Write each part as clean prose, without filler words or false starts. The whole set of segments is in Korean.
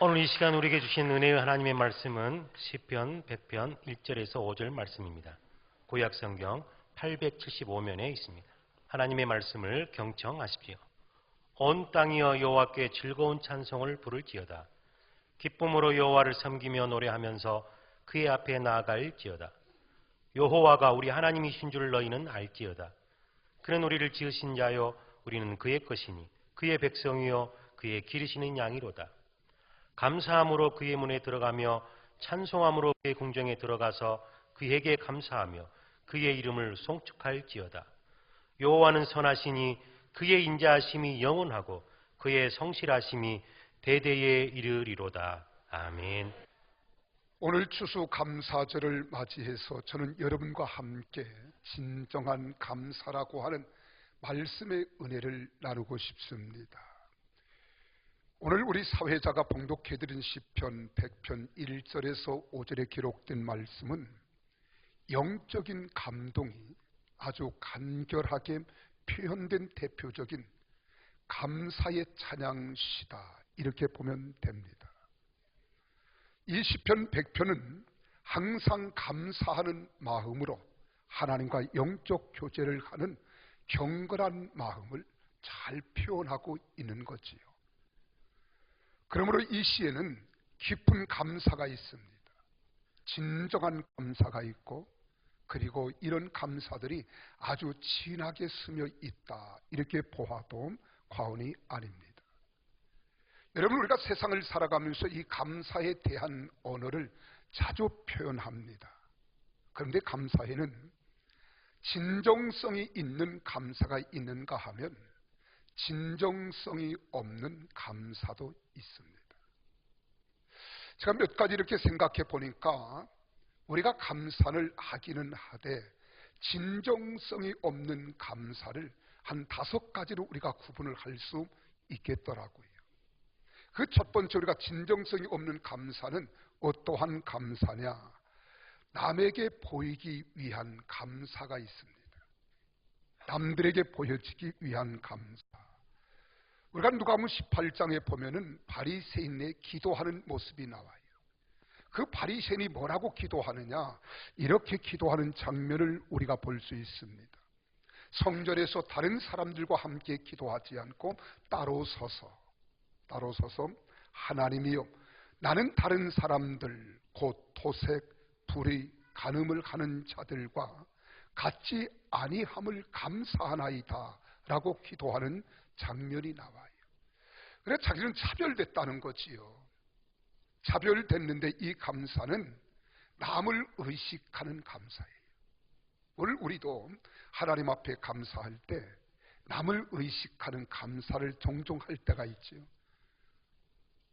오늘 이 시간 우리에게 주신 은혜의 하나님의 말씀은 시편 100편 1절에서 5절 말씀입니다. 구약성경 875면에 있습니다. 하나님의 말씀을 경청하십시오. 온 땅이여 여호와께 즐거운 찬송을 부를지어다. 기쁨으로 여호와를 섬기며 노래하면서 그의 앞에 나아갈지어다. 여호와가 우리 하나님이신 줄 너희는 알지어다. 그는 우리를 지으신 자요 우리는 그의 것이니 그의 백성이요 그의 기르시는 양이로다. 감사함으로 그의 문에 들어가며 찬송함으로 그의 궁정에 들어가서 그에게 감사하며 그의 이름을 송축할지어다. 여호와는 선하시니 그의 인자하심이 영원하고 그의 성실하심이 대대에 이르리로다. 아멘. 오늘 추수감사절을 맞이해서 저는 여러분과 함께 진정한 감사라고 하는 말씀의 은혜를 나누고 싶습니다. 오늘 우리 사회자가 봉독해드린 시편 100편 1절에서 5절에 기록된 말씀은 영적인 감동이 아주 간결하게 표현된 대표적인 감사의 찬양시다, 이렇게 보면 됩니다. 이 시편 100편은 항상 감사하는 마음으로 하나님과 영적 교제를 하는 경건한 마음을 잘 표현하고 있는 거지요. 그러므로 이 시에는 깊은 감사가 있습니다. 진정한 감사가 있고, 그리고 이런 감사들이 아주 진하게 스며 있다, 이렇게 보아도 과언이 아닙니다. 여러분, 우리가 세상을 살아가면서 이 감사에 대한 언어를 자주 표현합니다. 그런데 감사에는 진정성이 있는 감사가 있는가 하면 진정성이 없는 감사도 있습니다. 제가 몇 가지 이렇게 생각해 보니까 우리가 감사를 하기는 하되 진정성이 없는 감사를 한 5가지로 우리가 구분을 할 수 있겠더라고요. 그 첫 번째, 우리가 진정성이 없는 감사는 어떠한 감사냐? 남에게 보이기 위한 감사가 있습니다. 남들에게 보여지기 위한 감사. 우리가 누가복음 18장에 보면은 바리새인의 기도하는 모습이 나와요. 그 바리새인이 뭐라고 기도하느냐? 이렇게 기도하는 장면을 우리가 볼 수 있습니다. 성전에서 다른 사람들과 함께 기도하지 않고 따로 서서 하나님이여, 나는 다른 사람들 곧 토색, 불의, 간음을 하는 자들과 같지 아니함을 감사하나이다 라고 기도하는 장면이 나와요. 그래서 자기는 차별됐다는 거지요. 차별됐는데 이 감사는 남을 의식하는 감사예요. 오늘 우리도 하나님 앞에 감사할 때 남을 의식하는 감사를 종종 할 때가 있지요.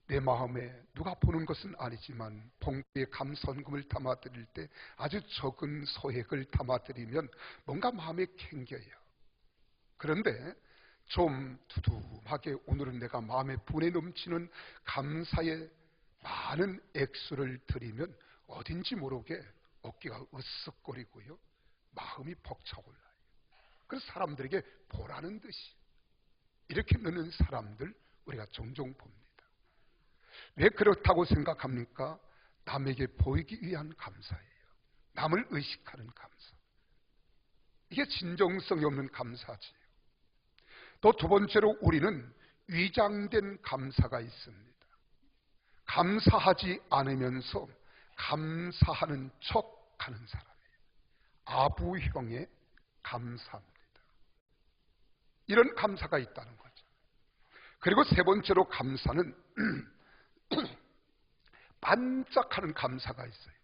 내 마음에 누가 보는 것은 아니지만 봉투에 감사헌금을 담아드릴 때 아주 적은 소액을 담아드리면 뭔가 마음에 캥겨요. 그런데 좀 두둠하게 오늘은 내가 마음에 분에 넘치는 감사의 많은 액수를 드리면 어딘지 모르게 어깨가 으쓱거리고요, 마음이 벅차올라요. 그래서 사람들에게 보라는 듯이 이렇게 넣는 사람들 우리가 종종 봅니다. 왜 그렇다고 생각합니까? 남에게 보이기 위한 감사예요. 남을 의식하는 감사. 이게 진정성이 없는 감사지요. 또 두 번째로 우리는 위장된 감사가 있습니다. 감사하지 않으면서 감사하는 척하는 사람이에요. 아부형의 감사입니다. 이런 감사가 있다는 거죠. 그리고 세 번째로 감사는 반짝하는 감사가 있어요.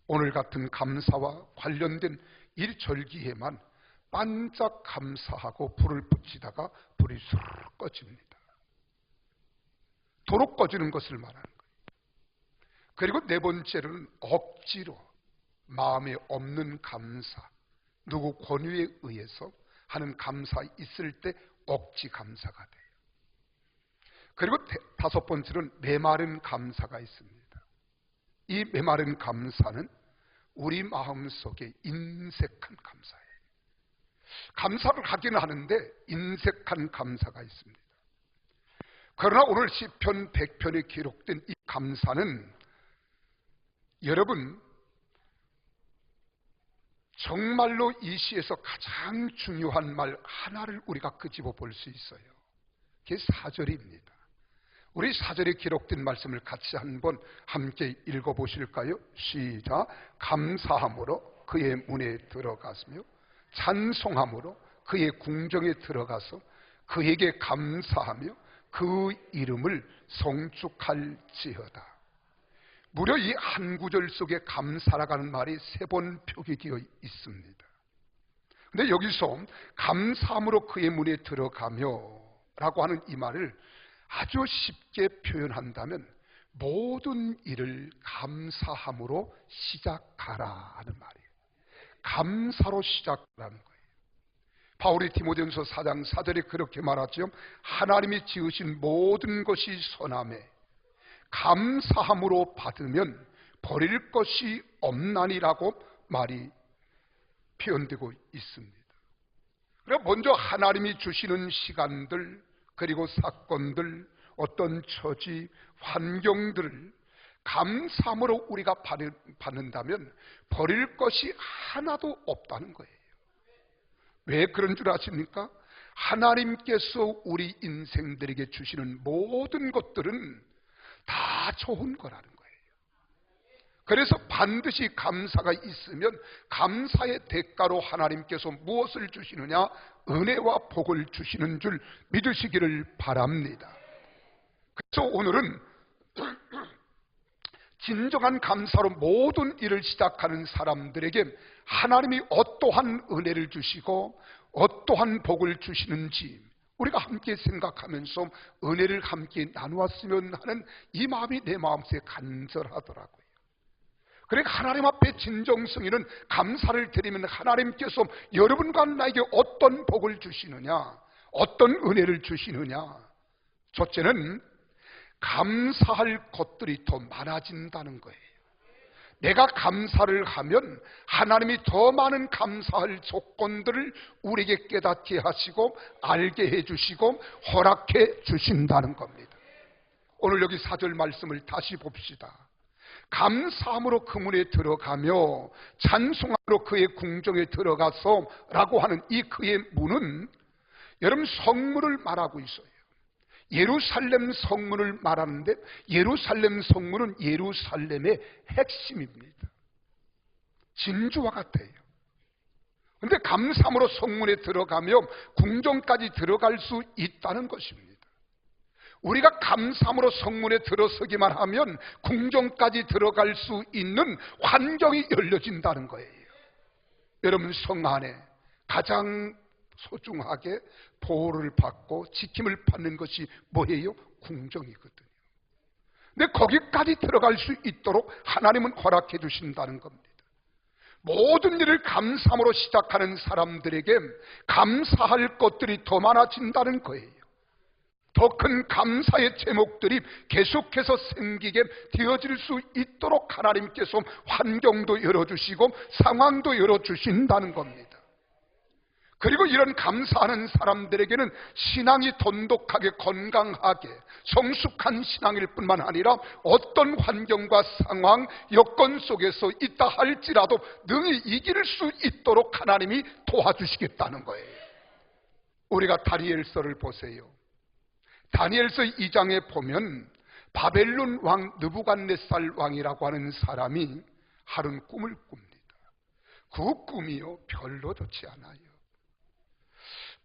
오늘 같은 감사와 관련된 일절기에만 반짝 감사하고 불을 붙이다가 불이 수르륵 꺼집니다. 도로 꺼지는 것을 말하는 거예요. 그리고 네 번째로는 억지로 마음에 없는 감사, 누구 권유에 의해서 하는 감사 있을 때 억지 감사가 돼요. 그리고 다섯 번째로는 메마른 감사가 있습니다. 이 메마른 감사는 우리 마음속에 인색한 감사예요. 감사를 하기는 하는데 인색한 감사가 있습니다. 그러나 오늘 시편 100편에 기록된 이 감사는 여러분 정말로 이 시에서 가장 중요한 말 하나를 우리가 끄집어 볼 수 있어요. 그게 4절입니다. 우리 4절에 기록된 말씀을 같이 한번 함께 읽어보실까요? 시작. 감사함으로 그의 문에 들어가시며 찬송함으로 그의 궁정에 들어가서 그에게 감사하며 그 이름을 송축할지어다. 무려 이 한 구절 속에 감사라는 말이 3번 표기되어 있습니다. 근데 여기서 감사함으로 그의 문에 들어가며 라고 하는 이 말을 아주 쉽게 표현한다면 모든 일을 감사함으로 시작하라 하는 말이에요. 감사로 시작하라는 거예요. 바울이 디모데전서 4장 4절에 그렇게 말하죠. 하나님이 지으신 모든 것이 선하매 감사함으로 받으면 버릴 것이 없나니라고 말이 표현되고 있습니다. 그럼 먼저 하나님이 주시는 시간들, 그리고 사건들, 어떤 처지, 환경들을 감사함으로 우리가 받는다면 버릴 것이 하나도 없다는 거예요. 왜 그런 줄 아십니까? 하나님께서 우리 인생들에게 주시는 모든 것들은 다 좋은 거라는 거예요. 그래서 반드시 감사가 있으면 감사의 대가로 하나님께서 무엇을 주시느냐? 은혜와 복을 주시는 줄 믿으시기를 바랍니다. 그래서 오늘은 진정한 감사로 모든 일을 시작하는 사람들에게 하나님이 어떠한 은혜를 주시고 어떠한 복을 주시는지 우리가 함께 생각하면서 은혜를 함께 나누었으면 하는 이 마음이 내 마음속에 간절하더라고요. 그러니까 하나님 앞에 진정성이는 감사를 드리면 하나님께서 여러분과 나에게 어떤 복을 주시느냐, 어떤 은혜를 주시느냐. 첫째는 감사할 것들이 더 많아진다는 거예요. 내가 감사를 하면 하나님이 더 많은 감사할 조건들을 우리에게 깨닫게 하시고 알게 해주시고 허락해 주신다는 겁니다. 오늘 여기 4절 말씀을 다시 봅시다. 감사함으로 그 문에 들어가며 찬송함으로 그의 궁정에 들어가서 라고 하는 이 그의 문은 여러분 성문을 말하고 있어요. 예루살렘 성문을 말하는데 예루살렘 성문은 예루살렘의 핵심입니다. 진주와 같아요. 그런데 감사함으로 성문에 들어가며 궁정까지 들어갈 수 있다는 것입니다. 우리가 감사함으로 성문에 들어서기만 하면 궁정까지 들어갈 수 있는 환경이 열려진다는 거예요. 여러분 성 안에 가장 소중하게 보호를 받고 지킴을 받는 것이 뭐예요? 궁정이거든요. 근데 거기까지 들어갈 수 있도록 하나님은 허락해 주신다는 겁니다. 모든 일을 감사함으로 시작하는 사람들에게 감사할 것들이 더 많아진다는 거예요. 더 큰 감사의 제목들이 계속해서 생기게 되어질 수 있도록 하나님께서 환경도 열어주시고 상황도 열어주신다는 겁니다. 그리고 이런 감사하는 사람들에게는 신앙이 돈독하게 건강하게 성숙한 신앙일 뿐만 아니라 어떤 환경과 상황, 여건 속에서 있다 할지라도 능히 이길 수 있도록 하나님이 도와주시겠다는 거예요. 우리가 다니엘서를 보세요. 다니엘서 2장에 보면 바벨론 왕 느부갓네살 왕이라고 하는 사람이 하루는 꿈을 꿉니다. 그 꿈이요 별로 좋지 않아요.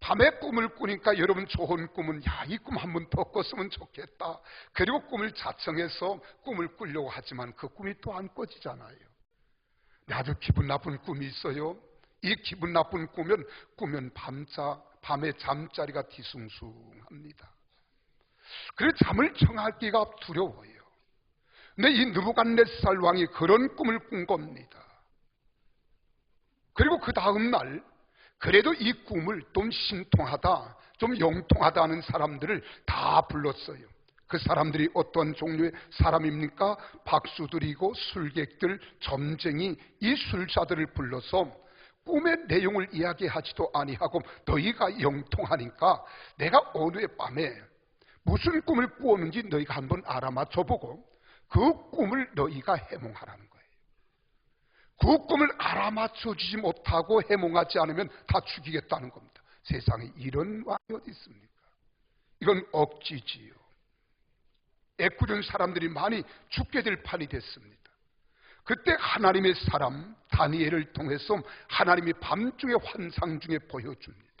밤에 꿈을 꾸니까 여러분 좋은 꿈은 이 꿈 한 번 더 꿨으면 좋겠다. 그리고 꿈을 자청해서 꿈을 꾸려고 하지만 그 꿈이 또 안 꿔지잖아요. 아주 기분 나쁜 꿈이 있어요. 이 기분 나쁜 꾸면 밤에 잠자리가 뒤숭숭합니다. 그래서 잠을 청하기가 두려워요. 근데 이 느부갓네살 왕이 그런 꿈을 꾼 겁니다. 그리고 그 다음 날 그래도 이 꿈을 좀 신통하다, 좀 영통하다 하는 사람들을 다 불렀어요. 그 사람들이 어떤 종류의 사람입니까? 박수들이고 술객들, 점쟁이, 이 술자들을 불러서 꿈의 내용을 이야기하지도 아니하고 너희가 영통하니까 내가 오늘 밤에 무슨 꿈을 꾸었는지 너희가 한번 알아맞혀보고 그 꿈을 너희가 해몽하라는 거예요. 그 꿈을 알아맞혀주지 못하고 해몽하지 않으면 다 죽이겠다는 겁니다. 세상에 이런 왕이 어디 있습니까? 이건 억지지요. 애꿎은 사람들이 많이 죽게 될 판이 됐습니다. 그때 하나님의 사람 다니엘을 통해서 하나님이 밤중에 환상 중에 보여줍니다.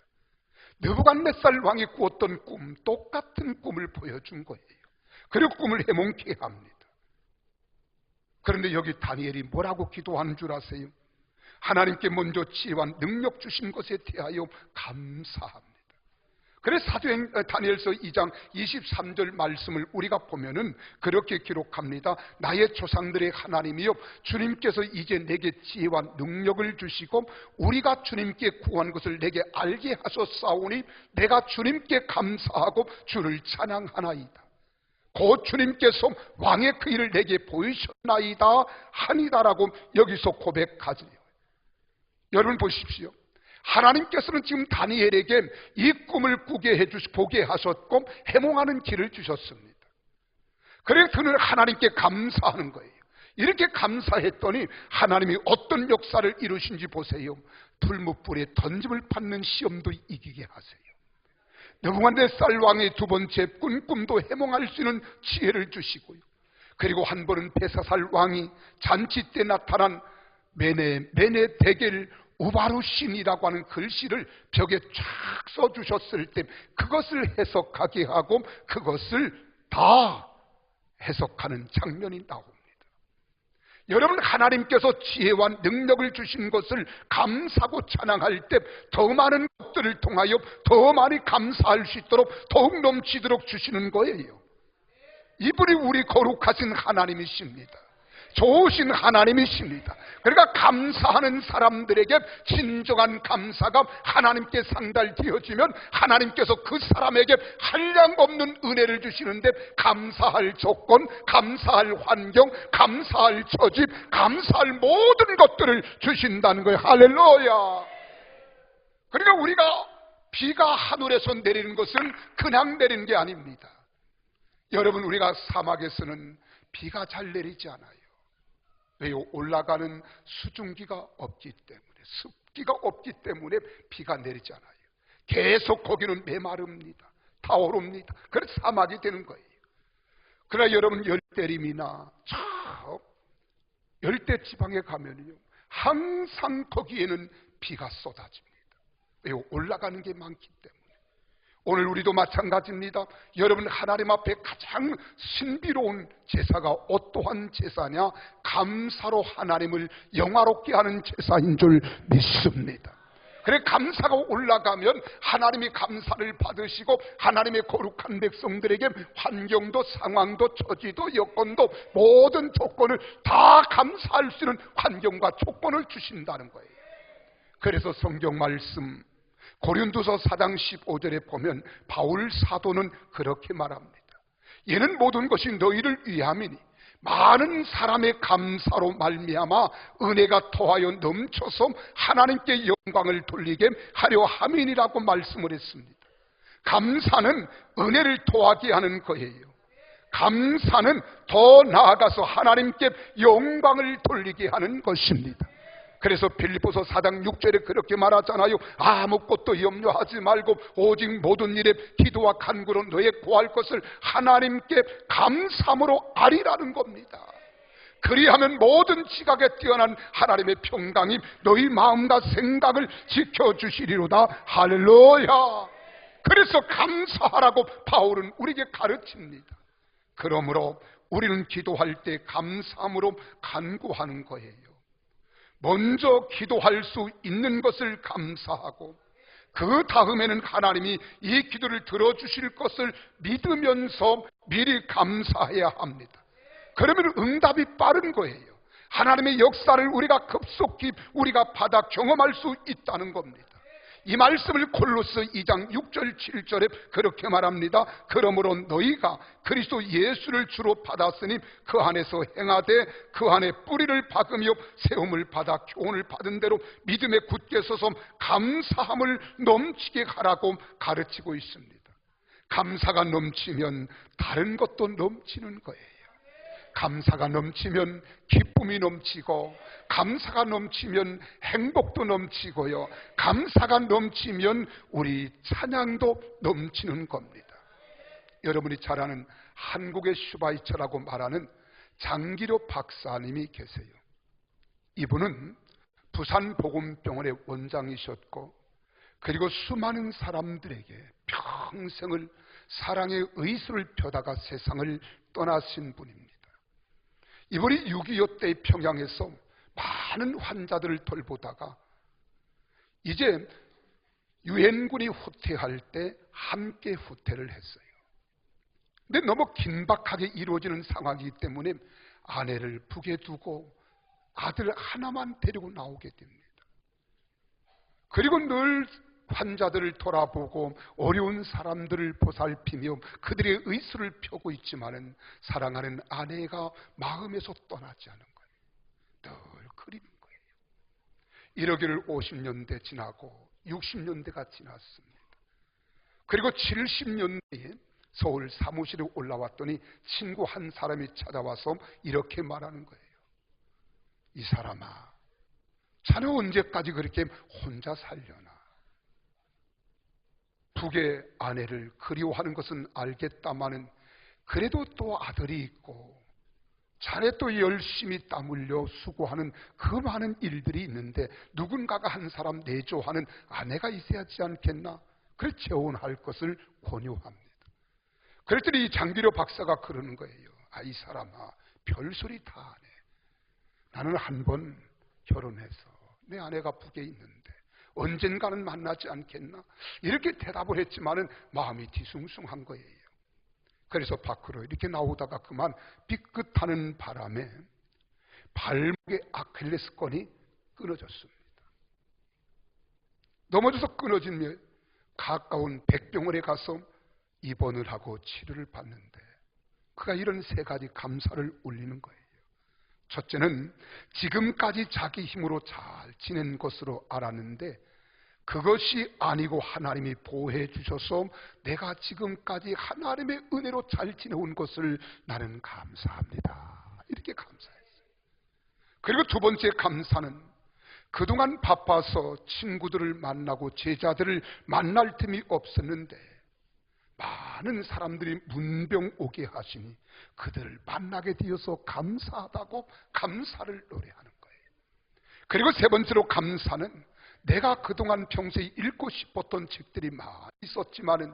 느부갓네살 왕이 꾸었던 꿈, 똑같은 꿈을 보여준 거예요. 그리고 꿈을 해몽케 합니다. 그런데 여기 다니엘이 뭐라고 기도하는 줄 아세요? 하나님께 먼저 지혜와 능력 주신 것에 대하여 감사합니다. 그래서 사도행 다니엘서 2장 23절 말씀을 우리가 보면은 그렇게 기록합니다. 나의 조상들의 하나님이여, 주님께서 이제 내게 지혜와 능력을 주시고 우리가 주님께 구한 것을 내게 알게 하셨사오니 내가 주님께 감사하고 주를 찬양하나이다. 곧 주님께서 왕의 그 일을 내게 보이셨나이다 하니다라고 여기서 고백하지요. 여러분 보십시오. 하나님께서는 지금 다니엘에게 이 꿈을 꾸게 해주시고 보게 하셨고 해몽하는 길을 주셨습니다. 그래서 그는 하나님께 감사하는 거예요. 이렇게 감사했더니 하나님이 어떤 역사를 이루신지 보세요. 풀무불에 던짐을 받는 시험도 이기게 하세요. 느부갓네살 왕의 두 번째 꾼 꿈도 해몽할 수 있는 지혜를 주시고요. 그리고 한 번은 벨사살 왕이 잔치 때 나타난 메네 데겔 우바루신이라고 하는 글씨를 벽에 쫙 써주셨을 때 그것을 해석하게 하고 그것을 다 해석하는 장면이 나옵니다. 여러분, 하나님께서 지혜와 능력을 주신 것을 감사하고 찬양할 때 더 많은 것들을 통하여 더 많이 감사할 수 있도록 더욱 넘치도록 주시는 거예요. 이분이 우리 거룩하신 하나님이십니다. 좋으신 하나님이십니다. 그러니까 감사하는 사람들에게 진정한 감사가 하나님께 상달되어지면 하나님께서 그 사람에게 한량없는 은혜를 주시는데 감사할 조건, 감사할 환경, 감사할 처지, 감사할 모든 것들을 주신다는 거예요. 할렐루야. 그러니까 우리가 비가 하늘에서 내리는 것은 그냥 내리는 게 아닙니다. 여러분, 우리가 사막에서는 비가 잘 내리지 않아요. 왜요? 올라가는 수증기가 없기 때문에, 습기가 없기 때문에 비가 내리지 않아요. 계속 거기는 메마릅니다. 타오릅니다. 그래서 사막이 되는 거예요. 그러나 여러분, 열대림이나 저 열대 지방에 가면요 항상 거기에는 비가 쏟아집니다. 왜요? 올라가는 게 많기 때문에. 오늘 우리도 마찬가지입니다. 여러분, 하나님 앞에 가장 신비로운 제사가 어떠한 제사냐? 감사로 하나님을 영화롭게 하는 제사인 줄 믿습니다. 그래, 감사가 올라가면 하나님이 감사를 받으시고 하나님의 거룩한 백성들에게 환경도 상황도 처지도 여건도 모든 조건을 다 감사할 수 있는 환경과 조건을 주신다는 거예요. 그래서 성경 말씀 고린도서 4장 15절에 보면 바울 사도는 그렇게 말합니다. 이는 모든 것이 너희를 위함이니 많은 사람의 감사로 말미암아 은혜가 더하여 넘쳐서 하나님께 영광을 돌리게 하려 함이니라고 말씀을 했습니다. 감사는 은혜를 더하게 하는 거예요. 감사는 더 나아가서 하나님께 영광을 돌리게 하는 것입니다. 그래서 빌립보서 4장 6절에 그렇게 말하잖아요. 아무것도 염려하지 말고 오직 모든 일에 기도와 간구로 너의 구할 것을 하나님께 감사함으로 아리라는 겁니다. 그리하면 모든 지각에 뛰어난 하나님의 평강이 너희 마음과 생각을 지켜주시리로다. 할렐루야. 그래서 감사하라고 바울은 우리에게 가르칩니다. 그러므로 우리는 기도할 때 감사함으로 간구하는 거예요. 먼저 기도할 수 있는 것을 감사하고 그 다음에는 하나님이 이 기도를 들어주실 것을 믿으면서 미리 감사해야 합니다. 그러면 응답이 빠른 거예요. 하나님의 역사를 우리가 급속히 우리가 받아 경험할 수 있다는 겁니다. 이 말씀을 골로새 2장 6절 7절에 그렇게 말합니다. 그러므로 너희가 그리스도 예수를 주로 받았으니 그 안에서 행하되 그 안에 뿌리를 박으며 세움을 받아 교훈을 받은 대로 믿음에 굳게 서서 감사함을 넘치게 하라고 가르치고 있습니다. 감사가 넘치면 다른 것도 넘치는 거예요. 감사가 넘치면 기쁨이 넘치고, 감사가 넘치면 행복도 넘치고요, 감사가 넘치면 우리 찬양도 넘치는 겁니다. 여러분이 잘 아는 한국의 슈바이처라고 말하는 장기료 박사님이 계세요. 이분은 부산복음병원의 원장이셨고, 그리고 수많은 사람들에게 평생을 사랑의 의술을 펴다가 세상을 떠나신 분입니다. 이분이 6.25 때 평양에서 많은 환자들을 돌보다가 이제 유엔군이 후퇴할 때 함께 후퇴를 했어요. 근데 너무 긴박하게 이루어지는 상황이기 때문에 아내를 북에 두고 아들 하나만 데리고 나오게 됩니다. 그리고 늘 환자들을 돌아보고 어려운 사람들을 보살피며 그들의 의술을 펴고 있지만은 사랑하는 아내가 마음에서 떠나지 않은 거예요. 늘 그리는 거예요. 이러기를 50년대 지나고 60년대가 지났습니다. 그리고 70년대에 서울 사무실에 올라왔더니 친구 한 사람이 찾아와서 이렇게 말하는 거예요. 이 사람아, 자네 언제까지 그렇게 혼자 살려나? 북의 아내를 그리워하는 것은 알겠다마는 그래도 또 아들이 있고 자네 또 열심히 땀 흘려 수고하는 그 많은 일들이 있는데 누군가가 한 사람 내조하는 아내가 있어야지 않겠나? 그래서 재혼할 것을 권유합니다. 그랬더니 이 장기료 박사가 그러는 거예요. 아, 이 사람아, 별소리 다 하네. 나는 한 번 결혼해서 내 아내가 북에 있는데 언젠가는 만나지 않겠나? 이렇게 대답을 했지만은 마음이 뒤숭숭한 거예요. 그래서 밖으로 이렇게 나오다가 그만 삐끗하는 바람에 발목의 아킬레스건이 끊어졌습니다. 넘어져서 끊어지며 가까운 백병원에 가서 입원을 하고 치료를 받는데 그가 이런 세 가지 감사를 올리는 거예요. 첫째는 지금까지 자기 힘으로 잘 지낸 것으로 알았는데 그것이 아니고 하나님이 보호해 주셔서 내가 지금까지 하나님의 은혜로 잘 지내온 것을 나는 감사합니다. 이렇게 감사했어요. 그리고 두 번째 감사는 그동안 바빠서 친구들을 만나고 제자들을 만날 틈이 없었는데 많은 사람들이 문병 오게 하시니 그들을 만나게 되어서 감사하다고 감사를 노래하는 거예요. 그리고 세 번째로 감사는 내가 그동안 평소에 읽고 싶었던 책들이 많이 있었지만은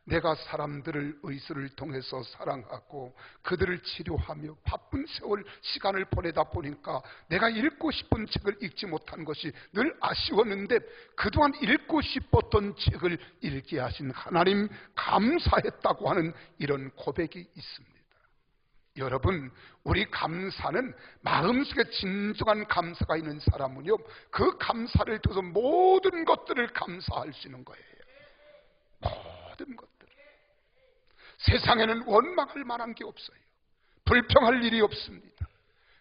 내가 사람들을 의술을 통해서 사랑하고 그들을 치료하며 바쁜 세월 시간을 보내다 보니까 내가 읽고 싶은 책을 읽지 못한 것이 늘 아쉬웠는데 그동안 읽고 싶었던 책을 읽게 하신 하나님 감사했다고 하는 이런 고백이 있습니다. 여러분, 우리 감사는 마음속에 진정한 감사가 있는 사람은요, 그 감사를 통해서 모든 것들을 감사할 수 있는 거예요. 모든 것들. 세상에는 원망할 만한 게 없어요. 불평할 일이 없습니다.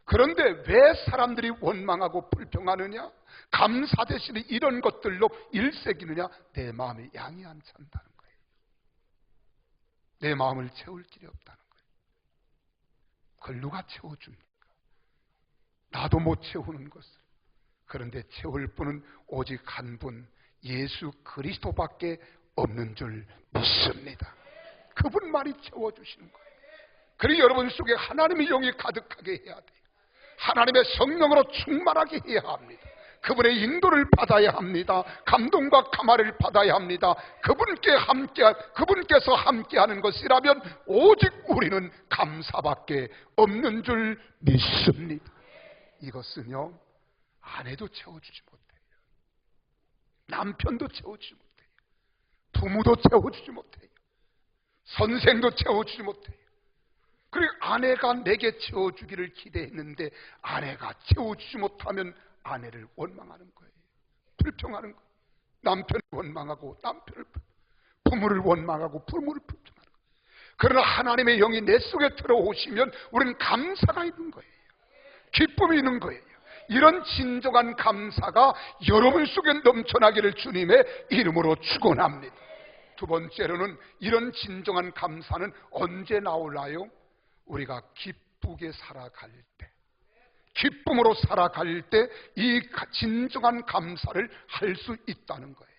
그런데 왜 사람들이 원망하고 불평하느냐? 감사 대신에 이런 것들로 일색이느냐? 내 마음이 양이 안 찬다는 거예요. 내 마음을 채울 길이 없다는 거예요. 그걸 누가 채워줍니까? 나도 못 채우는 것을. 그런데 채울 분은 오직 한 분, 예수 그리스도밖에 없는 줄 믿습니다. 그분만이 채워주시는 거예요. 그리고 여러분 속에 하나님의 영이 가득하게 해야 돼요. 하나님의 성령으로 충만하게 해야 합니다. 그분의 인도를 받아야 합니다. 감동과 감화를 받아야 합니다. 그분께서 함께하는 것이라면 오직 우리는 감사밖에 없는 줄 믿습니다. 이것은요, 아내도 채워주지 못해요. 남편도 채워주지 못해요. 부모도 채워주지 못해요. 선생도 채워주지 못해요. 그리고 아내가 내게 채워주기를 기대했는데 아내가 채워주지 못하면 아내를 원망하는 거예요. 불평하는 거예요. 남편을 원망하고 남편을, 부모를 원망하고 부모를 불평하는 거예요. 그러나 하나님의 영이 내 속에 들어오시면 우리는 감사가 있는 거예요. 기쁨이 있는 거예요. 이런 진정한 감사가 여러분 속에 넘쳐나기를 주님의 이름으로 축원합니다. 두 번째로는 이런 진정한 감사는 언제 나올라요? 우리가 기쁘게 살아갈 때, 기쁨으로 살아갈 때 이 진정한 감사를 할 수 있다는 거예요.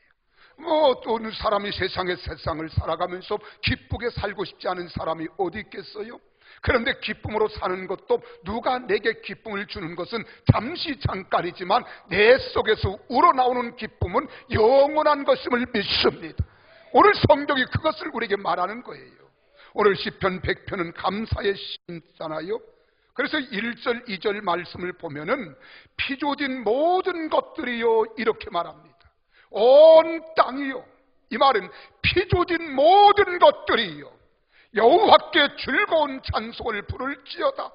어느 사람이 세상을 살아가면서 기쁘게 살고 싶지 않은 사람이 어디 있겠어요? 그런데 기쁨으로 사는 것도, 누가 내게 기쁨을 주는 것은 잠시 잠깐이지만 내 속에서 우러나오는 기쁨은 영원한 것임을 믿습니다. 오늘 성경이 그것을 우리에게 말하는 거예요. 오늘 시편 100편은 감사의 시잖아요. 그래서 1절 2절 말씀을 보면은 피조진 모든 것들이요 이렇게 말합니다. 온 땅이요, 이 말은 피조진 모든 것들이요 여호와께 즐거운 찬송을 부를지어다.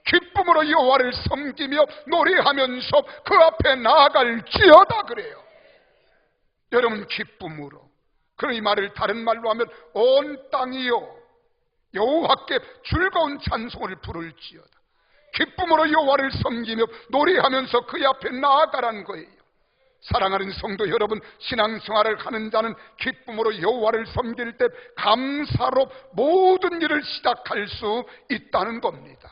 기쁨으로 여호와를 섬기며 노래하면서 그 앞에 나아갈지어다 그래요. 여러분, 기쁨으로. 그럼 이 말을 다른 말로 하면 온 땅이요 여호와께 즐거운 찬송을 부를지어다. 기쁨으로 여호와를 섬기며 노래하면서 그 앞에 나아가라는 거예요. 사랑하는 성도 여러분, 신앙생활을 하는 자는 기쁨으로 여호와를 섬길 때 감사로 모든 일을 시작할 수 있다는 겁니다.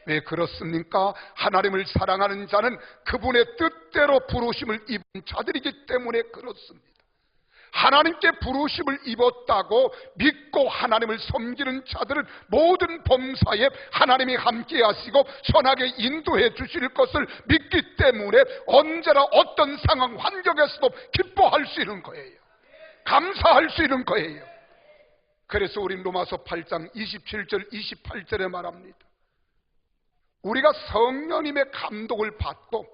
왜 그렇습니까? 하나님을 사랑하는 자는 그분의 뜻대로 부르심을 입은 자들이기 때문에 그렇습니다. 하나님께 부르심을 입었다고 믿고 하나님을 섬기는 자들은 모든 범사에 하나님이 함께 하시고 선하게 인도해 주실 것을 믿기 때문에 언제나 어떤 상황 환경에서도 기뻐할 수 있는 거예요. 감사할 수 있는 거예요. 그래서 우리 로마서 8장 27절 28절에 말합니다. 우리가 성령님의 감독을 받고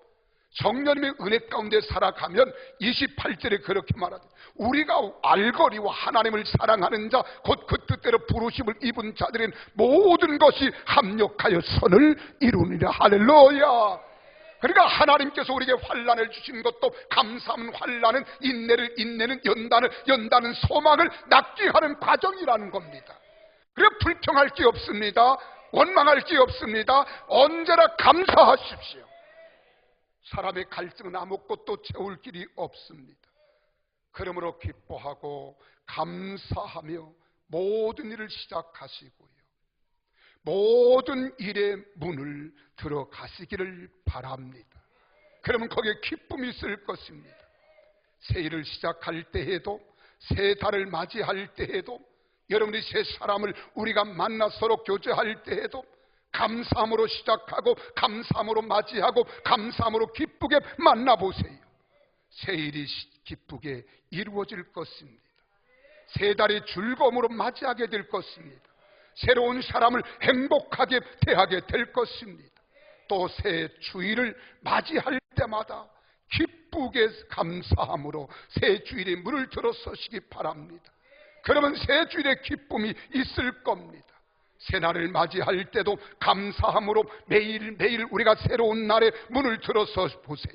성령님의 은혜 가운데 살아가면 28절에 그렇게 말하죠. 우리가 알거니와 하나님을 사랑하는 자, 곧 그 뜻대로 부르심을 입은 자들은 모든 것이 합력하여 선을 이루니라. 할렐루야. 그러니까 하나님께서 우리에게 환난을 주신 것도 감사하면 환난은 인내를, 인내는 연단을, 연단은 소망을 낳게 하는 과정이라는 겁니다. 그래 불평할 게 없습니다. 원망할 게 없습니다. 언제나 감사하십시오. 사람의 갈증은 아무것도 채울 길이 없습니다. 그러므로 기뻐하고 감사하며 모든 일을 시작하시고요, 모든 일의 문을 들어가시기를 바랍니다. 그러면 거기에 기쁨이 있을 것입니다. 새 일을 시작할 때에도, 새 달을 맞이할 때에도, 여러분이 새 사람을 우리가 만나 서로 교제할 때에도 감사함으로 시작하고 감사함으로 맞이하고 감사함으로 기쁘게 만나보세요. 새 일이 기쁘게 이루어질 것입니다. 새 달이 즐거움으로 맞이하게 될 것입니다. 새로운 사람을 행복하게 대하게 될 것입니다. 또 새 주일을 맞이할 때마다 기쁘게 감사함으로 새 주일에 문을 들어서시기 바랍니다. 그러면 새 주일에 기쁨이 있을 겁니다. 새날을 맞이할 때도 감사함으로 매일매일 우리가 새로운 날에 문을 들어서 보세요.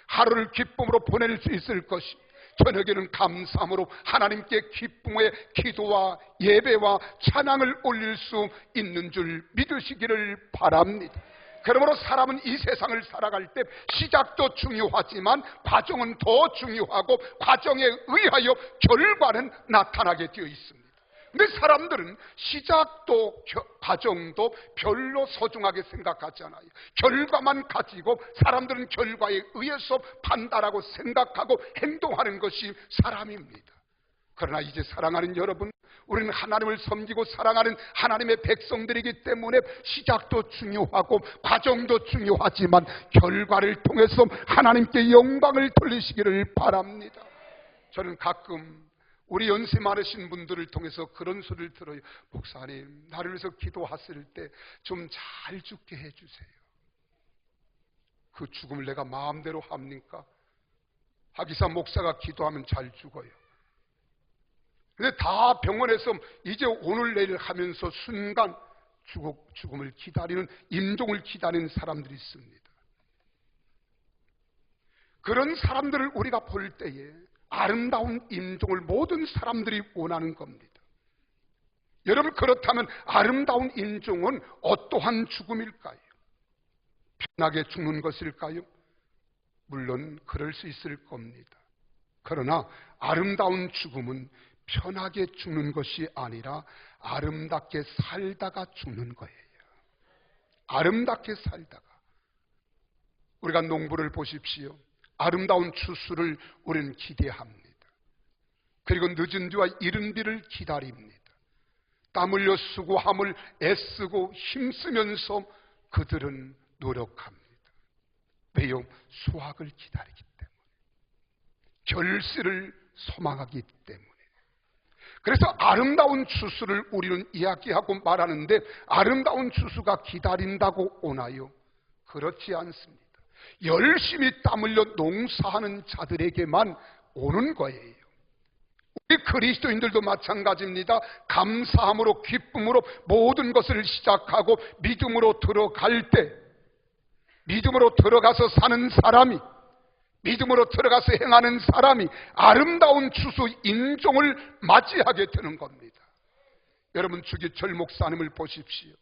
하루를 기쁨으로 보낼 수 있을 것입니다. 저녁에는 감사함으로 하나님께 기쁨의 기도와 예배와 찬양을 올릴 수 있는 줄 믿으시기를 바랍니다. 그러므로 사람은 이 세상을 살아갈 때 시작도 중요하지만 과정은 더 중요하고 과정에 의하여 결과는 나타나게 되어 있습니다. 근데 사람들은 시작도 과정도 별로 소중하게 생각하지 않아요. 결과만 가지고 사람들은 결과에 의해서 판단하고 생각하고 행동하는 것이 사람입니다. 그러나 이제 사랑하는 여러분, 우리는 하나님을 섬기고 사랑하는 하나님의 백성들이기 때문에 시작도 중요하고 과정도 중요하지만 결과를 통해서 하나님께 영광을 돌리시기를 바랍니다. 저는 가끔 우리 연세 많으신 분들을 통해서 그런 소리를 들어요. 목사님, 나를 위해서 기도하실 때 좀 잘 죽게 해주세요. 그 죽음을 내가 마음대로 합니까? 하기사 목사가 기도하면 잘 죽어요. 근데 다 병원에서 이제 오늘 내일 하면서 순간 죽음을 기다리는, 임종을 기다리는 사람들이 있습니다. 그런 사람들을 우리가 볼 때에 아름다운 임종을 모든 사람들이 원하는 겁니다. 여러분, 그렇다면 아름다운 임종은 어떠한 죽음일까요? 편하게 죽는 것일까요? 물론 그럴 수 있을 겁니다. 그러나 아름다운 죽음은 편하게 죽는 것이 아니라 아름답게 살다가 죽는 거예요. 아름답게 살다가. 우리가 농부를 보십시오. 아름다운 추수를 우리는 기대합니다. 그리고 늦은 비와 이른 비를 기다립니다. 땀 흘려 수고함을 애쓰고 힘쓰면서 그들은 노력합니다. 왜요? 수확을 기다리기 때문에, 결실을 소망하기 때문에. 그래서 아름다운 추수를 우리는 이야기하고 말하는데, 아름다운 추수가 기다린다고 오나요? 그렇지 않습니다. 열심히 땀 흘려 농사하는 자들에게만 오는 거예요. 우리 그리스도인들도 마찬가지입니다. 감사함으로, 기쁨으로 모든 것을 시작하고 믿음으로 들어갈 때, 믿음으로 들어가서 사는 사람이, 믿음으로 들어가서 행하는 사람이 아름다운 추수 인종을 맞이하게 되는 겁니다. 여러분, 주기철 목사님을 보십시오.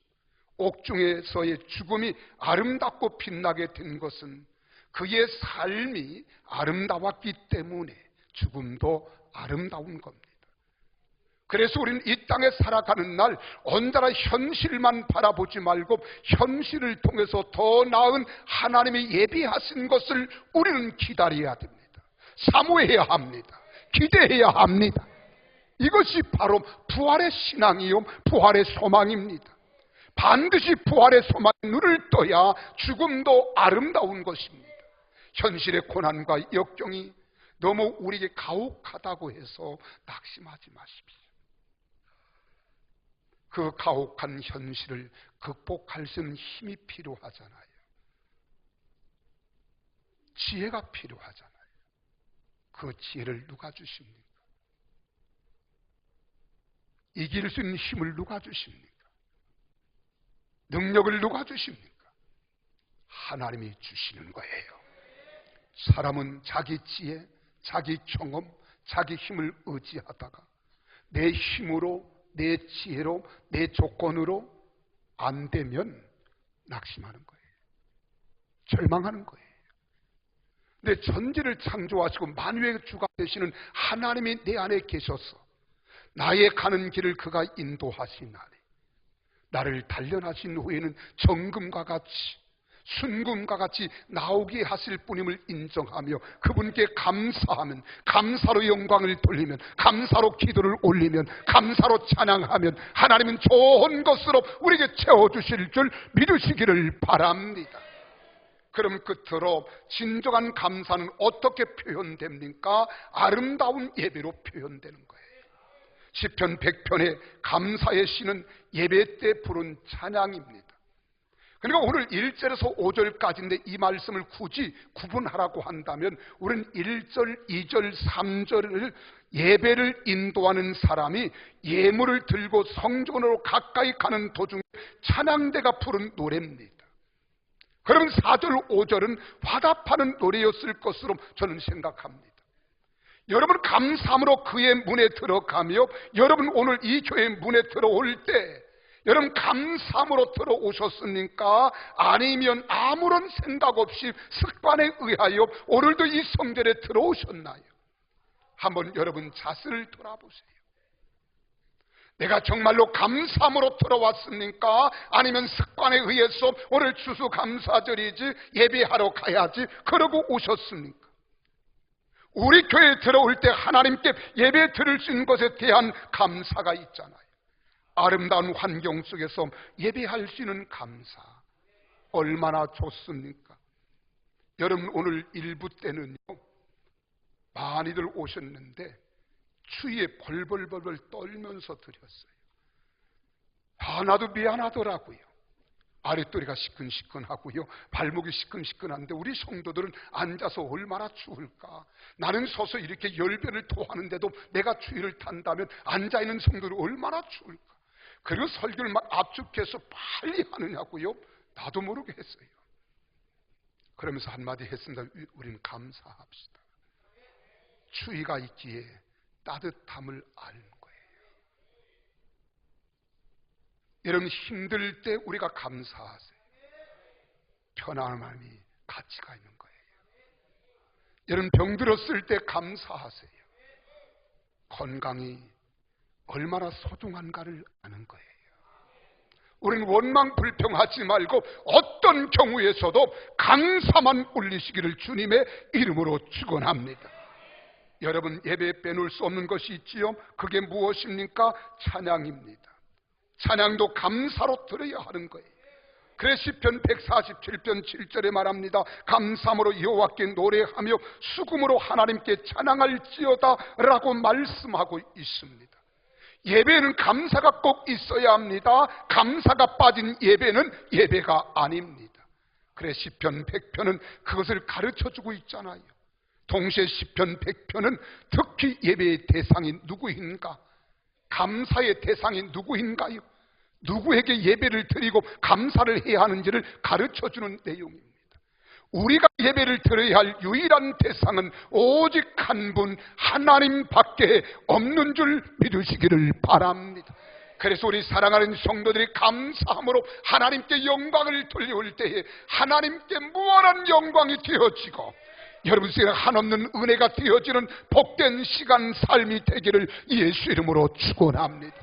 옥중에서의 죽음이 아름답고 빛나게 된 것은 그의 삶이 아름다웠기 때문에 죽음도 아름다운 겁니다. 그래서 우리는 이 땅에 살아가는 날 언제나 현실만 바라보지 말고 현실을 통해서 더 나은 하나님이 예비하신 것을 우리는 기다려야 됩니다. 사모해야 합니다. 기대해야 합니다. 이것이 바로 부활의 신앙이요, 부활의 소망입니다. 반드시 부활의 소망에 눈을 떠야 죽음도 아름다운 것입니다. 현실의 고난과 역경이 너무 우리에게 가혹하다고 해서 낙심하지 마십시오. 그 가혹한 현실을 극복할 수 있는 힘이 필요하잖아요. 지혜가 필요하잖아요. 그 지혜를 누가 주십니까? 이길 수 있는 힘을 누가 주십니까? 능력을 누가 주십니까? 하나님이 주시는 거예요. 사람은 자기 지혜, 자기 경험, 자기 힘을 의지하다가 내 힘으로, 내 지혜로, 내 조건으로 안 되면 낙심하는 거예요. 절망하는 거예요. 근데 전지를 창조하시고 만유의 주가 되시는 하나님이 내 안에 계셔서 나의 가는 길을 그가 인도하시나니 나를 단련하신 후에는 정금과 같이, 순금과 같이 나오게 하실 분임을 인정하며 그분께 감사하면, 감사로 영광을 돌리면, 감사로 기도를 올리면, 감사로 찬양하면 하나님은 좋은 것으로 우리에게 채워주실 줄 믿으시기를 바랍니다. 그럼 끝으로 진정한 감사는 어떻게 표현됩니까? 아름다운 예배로 표현되는 거예요. 시편 100편의 감사의 시는 예배 때 부른 찬양입니다. 그러니까 오늘 1절에서 5절까지인데 이 말씀을 굳이 구분하라고 한다면 우리는 1절, 2절, 3절을 예배를 인도하는 사람이 예물을 들고 성전으로 가까이 가는 도중에 찬양대가 부른 노래입니다. 그러면 4절, 5절은 화답하는 노래였을 것으로 저는 생각합니다. 여러분 감사함으로 그의 문에 들어가며 여러분 오늘 이 교회 문에 들어올 때 여러분 감사함으로 들어오셨습니까? 아니면 아무런 생각 없이 습관에 의하여 오늘도 이 성전에 들어오셨나요? 한번 여러분 자신을 돌아보세요. 내가 정말로 감사함으로 들어왔습니까? 아니면 습관에 의해서 오늘 추수감사절이지 예배하러 가야지 그러고 오셨습니까? 우리 교회에 들어올 때 하나님께 예배 드릴 수 있는 것에 대한 감사가 있잖아요. 아름다운 환경 속에서 예배할 수 있는 감사 얼마나 좋습니까? 여러분 오늘 일부 때는요 많이들 오셨는데 추위에 벌벌벌벌 떨면서 드렸어요. 나도 미안하더라고요. 아랫도리가 시큰시큰하고요 발목이 시큰시큰한데 우리 성도들은 앉아서 얼마나 추울까. 나는 서서 이렇게 열변을 토하는데도 내가 추위를 탄다면 앉아있는 성도들은 얼마나 추울까. 그리고 설교를 막 압축해서 빨리 하느냐고요. 나도 모르게 했어요. 그러면서 한마디 했습니다. 우리는 감사합시다. 추위가 있기에 따뜻함을 아는 거예요. 여러분 힘들 때 우리가 감사하세요. 편안함이 가치가 있는 거예요. 여러분 병들었을 때 감사하세요. 건강이 얼마나 소중한가를 아는 거예요. 우리는 원망 불평하지 말고 어떤 경우에서도 감사만 올리시기를 주님의 이름으로 축원합니다. 여러분, 예배에 빼놓을 수 없는 것이 있지요. 그게 무엇입니까? 찬양입니다. 찬양도 감사로 드려야 하는 거예요. 그래 시편 147편 7절에 말합니다. 감사함으로 여호와께 노래하며 수금으로 하나님께 찬양할지어다 라고 말씀하고 있습니다. 예배는 감사가 꼭 있어야 합니다. 감사가 빠진 예배는 예배가 아닙니다. 그래 시편 100편은 그것을 가르쳐주고 있잖아요. 동시에 시편 100편은 특히 예배의 대상이 누구인가? 감사의 대상이 누구인가요? 누구에게 예배를 드리고 감사를 해야 하는지를 가르쳐주는 내용입니다. 우리가 예배를 드려야 할 유일한 대상은 오직 한 분 하나님밖에 없는 줄 믿으시기를 바랍니다. 그래서 우리 사랑하는 성도들이 감사함으로 하나님께 영광을 돌려올 때에 하나님께 무한한 영광이 되어지고 여러분 속에 한없는 은혜가 되어지는 복된 시간 삶이 되기를 예수 이름으로 축원합니다.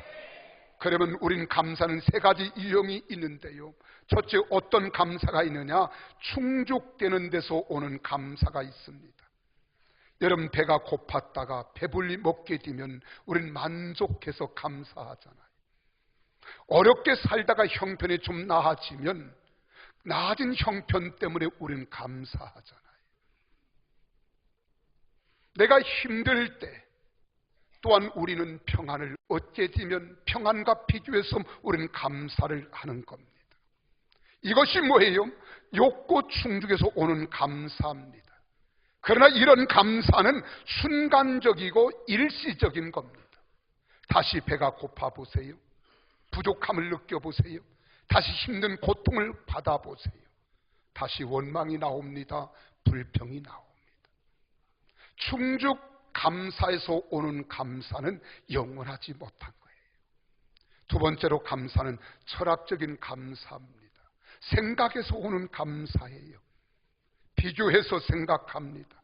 그러면 우린 감사는 세 가지 유형이 있는데요. 첫째, 어떤 감사가 있느냐? 충족되는 데서 오는 감사가 있습니다. 여러분, 배가 고팠다가 배불리 먹게 되면 우린 만족해서 감사하잖아요. 어렵게 살다가 형편이 좀 나아지면 나아진 형편 때문에 우린 감사하잖아요. 내가 힘들 때 또한 우리는 평안을 얻게 되면 평안과 비교해서 우리는 감사를 하는 겁니다. 이것이 뭐예요? 욕구 충족에서 오는 감사입니다. 그러나 이런 감사는 순간적이고 일시적인 겁니다. 다시 배가 고파 보세요. 부족함을 느껴보세요. 다시 힘든 고통을 받아보세요. 다시 원망이 나옵니다. 불평이 나옵니다. 충족 감사에서 오는 감사는 영원하지 못한 거예요. 두 번째로 감사는 철학적인 감사입니다. 생각에서 오는 감사예요. 비교해서 생각합니다.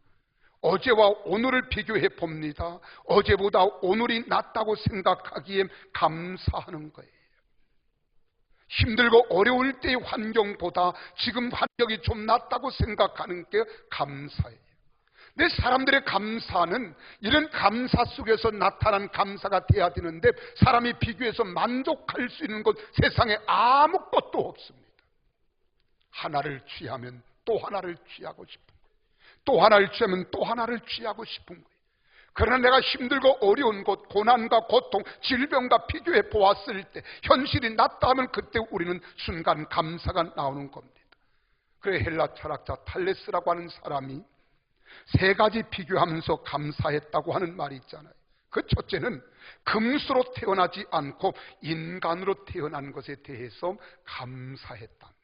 어제와 오늘을 비교해 봅니다. 어제보다 오늘이 낫다고 생각하기에 감사하는 거예요. 힘들고 어려울 때의 환경보다 지금 환경이 좀 낫다고 생각하는 게 감사예요. 내 사람들의 감사는 이런 감사 속에서 나타난 감사가 돼야 되는데 사람이 비교해서 만족할 수 있는 것 세상에 아무것도 없습니다. 하나를 취하면 또 하나를 취하고 싶은 거예요. 또 하나를 취하면 또 하나를 취하고 싶은 거예요. 그러나 내가 힘들고 어려운 것, 고난과 고통, 질병과 비교해 보았을 때 현실이 낫다 하면 그때 우리는 순간 감사가 나오는 겁니다. 그래 헬라 철학자 탈레스라고 하는 사람이 세 가지 비교하면서 감사했다고 하는 말이 있잖아요. 그 첫째는 금수로 태어나지 않고 인간으로 태어난 것에 대해서 감사했답니다.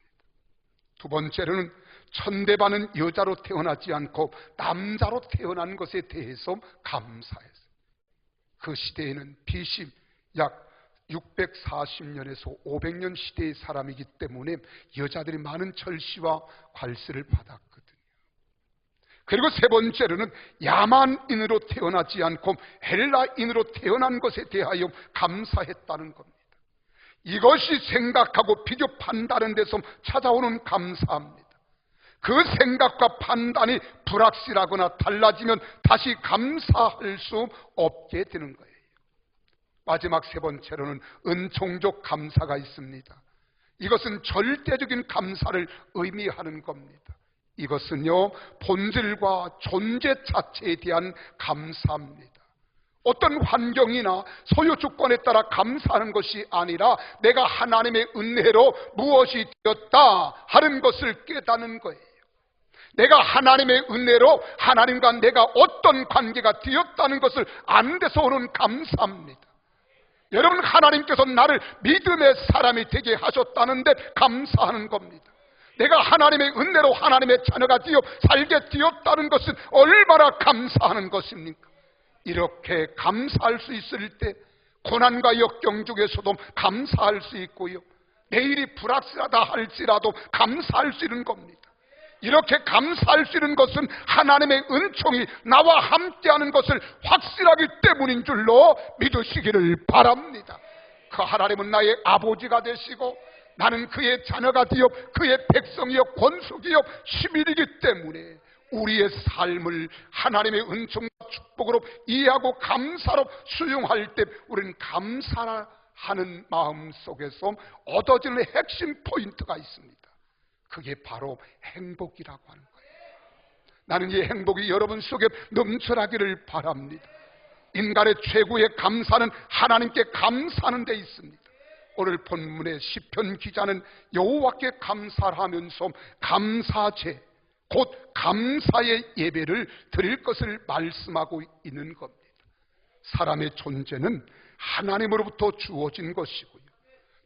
두 번째로는 천대받은 여자로 태어나지 않고 남자로 태어난 것에 대해서 감사했어요. 그 시대에는 BC 약 640년에서 500년 시대의 사람이기 때문에 여자들이 많은 절시와 괄시를 받았거든요. 그리고 세 번째로는 야만인으로 태어나지 않고 헬라인으로 태어난 것에 대하여 감사했다는 겁니다. 이것이 생각하고 비교 판단하는 데서 찾아오는 감사입니다. 그 생각과 판단이 불확실하거나 달라지면 다시 감사할 수 없게 되는 거예요. 마지막 세 번째로는 은총적 감사가 있습니다. 이것은 절대적인 감사를 의미하는 겁니다. 이것은요, 본질과 존재 자체에 대한 감사입니다. 어떤 환경이나 소유 주권에 따라 감사하는 것이 아니라 내가 하나님의 은혜로 무엇이 되었다 하는 것을 깨닫는 거예요. 내가 하나님의 은혜로 하나님과 내가 어떤 관계가 되었다는 것을 아는 데서 오는 감사입니다. 여러분, 하나님께서 나를 믿음의 사람이 되게 하셨다는데 감사하는 겁니다. 내가 하나님의 은혜로 하나님의 자녀가 되어 살게 되었다는 것은 얼마나 감사하는 것입니까? 이렇게 감사할 수 있을 때 고난과 역경 중에서도 감사할 수 있고요, 내일이 불확실하다 할지라도 감사할 수 있는 겁니다. 이렇게 감사할 수 있는 것은 하나님의 은총이 나와 함께하는 것을 확실하기 때문인 줄로 믿으시기를 바랍니다. 그 하나님은 나의 아버지가 되시고 나는 그의 자녀가 되어 그의 백성이여 권속이여 시민이기 때문에 우리의 삶을 하나님의 은총과 축복으로 이해하고 감사로 수용할 때 우리는 감사하는 마음 속에서 얻어지는 핵심 포인트가 있습니다. 그게 바로 행복이라고 하는 거예요. 나는 이 행복이 여러분 속에 넘쳐나기를 바랍니다. 인간의 최고의 감사는 하나님께 감사하는 데 있습니다. 오늘 본문의 시편 기자는 여호와께 감사를 하면서 감사제, 곧 감사의 예배를 드릴 것을 말씀하고 있는 겁니다. 사람의 존재는 하나님으로부터 주어진 것이고요,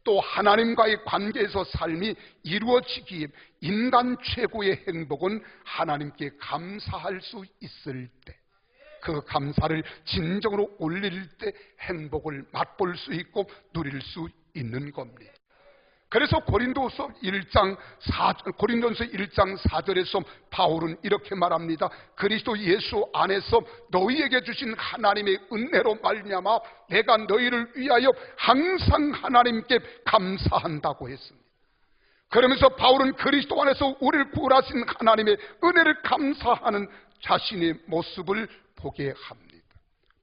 또 하나님과의 관계에서 삶이 이루어지기에 인간 최고의 행복은 하나님께 감사할 수 있을 때, 그 감사를 진정으로 올릴 때 행복을 맛볼 수 있고 누릴 수 있는 겁니다. 그래서 고린도서 1장 4절에서 바울은 이렇게 말합니다. 그리스도 예수 안에서 너희에게 주신 하나님의 은혜로 말미암아 내가 너희를 위하여 항상 하나님께 감사한다고 했습니다. 그러면서 바울은 그리스도 안에서 우리를 구원하신 하나님의 은혜를 감사하는 자신의 모습을 보게 합니다.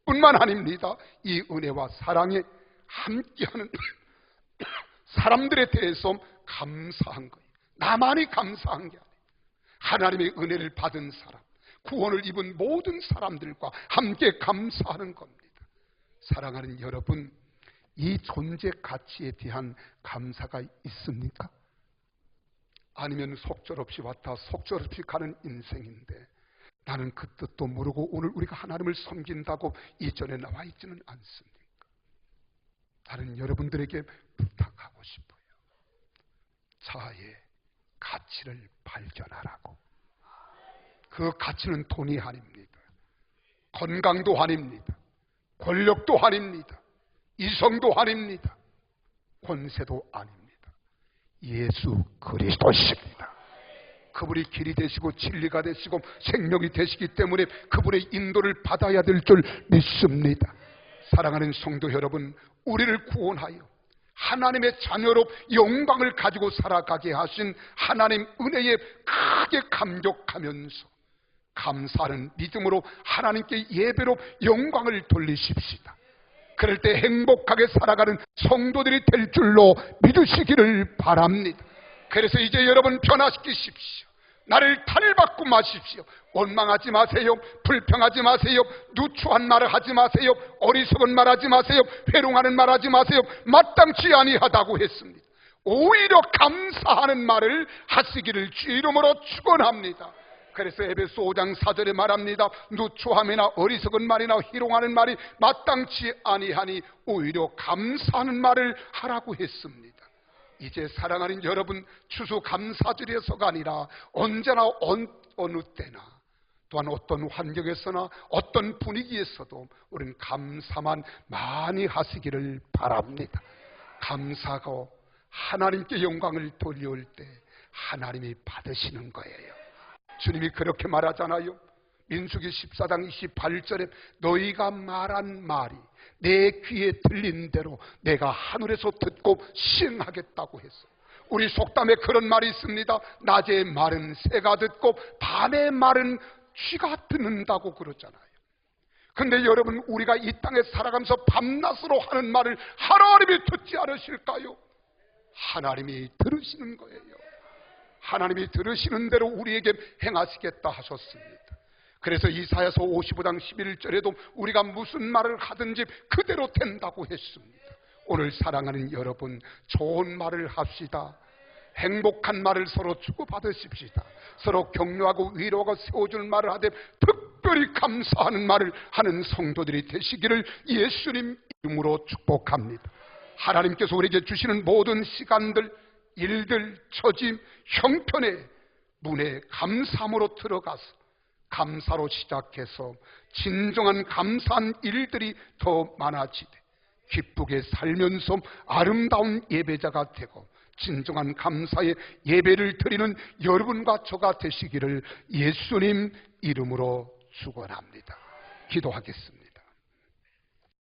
뿐만 아닙니다. 이 은혜와 사랑에 함께하는 사람들에 대해서 감사한 거예요. 나만이 감사한 게 아니에요. 하나님의 은혜를 받은 사람, 구원을 입은 모든 사람들과 함께 감사하는 겁니다. 사랑하는 여러분, 이 존재 가치에 대한 감사가 있습니까? 아니면 속절없이 왔다 속절없이 가는 인생인데 나는 그 뜻도 모르고 오늘 우리가 하나님을 섬긴다고 이전에 나와 있지는 않습니까? 나는 여러분들에게 부탁하고 싶어요. 자아의 가치를 발견하라고. 그 가치는 돈이 아닙니다. 건강도 아닙니다. 권력도 아닙니다. 이성도 아닙니다. 권세도 아닙니다. 예수 그리스도십니다. 그분이 길이 되시고 진리가 되시고 생명이 되시기 때문에 그분의 인도를 받아야 될 줄 믿습니다. 사랑하는 성도 여러분, 우리를 구원하여 하나님의 자녀로 영광을 가지고 살아가게 하신 하나님 은혜에 크게 감격하면서 감사하는 믿음으로 하나님께 예배로 영광을 돌리십시다. 그럴 때 행복하게 살아가는 성도들이 될 줄로 믿으시기를 바랍니다. 그래서 이제 여러분 변화시키십시오. 나를 탈바꿈 마십시오. 원망하지 마세요. 불평하지 마세요. 누추한 말을 하지 마세요. 어리석은 말하지 마세요. 회롱하는 말하지 마세요. 마땅치 아니하다고 했습니다. 오히려 감사하는 말을 하시기를 주 이름으로 축원합니다. 그래서 에베소 5장 4절에 말합니다. 누추함이나 어리석은 말이나 희롱하는 말이 마땅치 아니하니 오히려 감사하는 말을 하라고 했습니다. 이제 사랑하는 여러분, 추수감사절에서가 아니라 언제나 어느 때나 또한 어떤 환경에서나 어떤 분위기에서도 우리는 감사만 많이 하시기를 바랍니다. 감사하고 하나님께 영광을 돌려올 때 하나님이 받으시는 거예요. 주님이 그렇게 말하잖아요. 민수기 14장 28절에 너희가 말한 말이 내 귀에 들린 대로 내가 하늘에서 듣고 시행하겠다고 했어요. 우리 속담에 그런 말이 있습니다. 낮의 말은 새가 듣고 밤의 말은 쥐가 듣는다고 그러잖아요. 근데 여러분, 우리가 이 땅에 살아가면서 밤낮으로 하는 말을 하나님이 듣지 않으실까요? 하나님이 들으시는 거예요. 하나님이 들으시는 대로 우리에게 행하시겠다 하셨습니다. 그래서 이사야서 55장 11절에도 우리가 무슨 말을 하든지 그대로 된다고 했습니다. 오늘 사랑하는 여러분, 좋은 말을 합시다. 행복한 말을 서로 주고받으십시다. 서로 격려하고 위로하고 세워주는 말을 하되 특별히 감사하는 말을 하는 성도들이 되시기를 예수님 이름으로 축복합니다. 하나님께서 우리에게 주시는 모든 시간들, 일들, 처짐, 형편의 문에 감사함으로 들어가서 감사로 시작해서 진정한 감사한 일들이 더 많아지되 기쁘게 살면서 아름다운 예배자가 되고 진정한 감사의 예배를 드리는 여러분과 저가 되시기를 예수님 이름으로 축원합니다. 기도하겠습니다.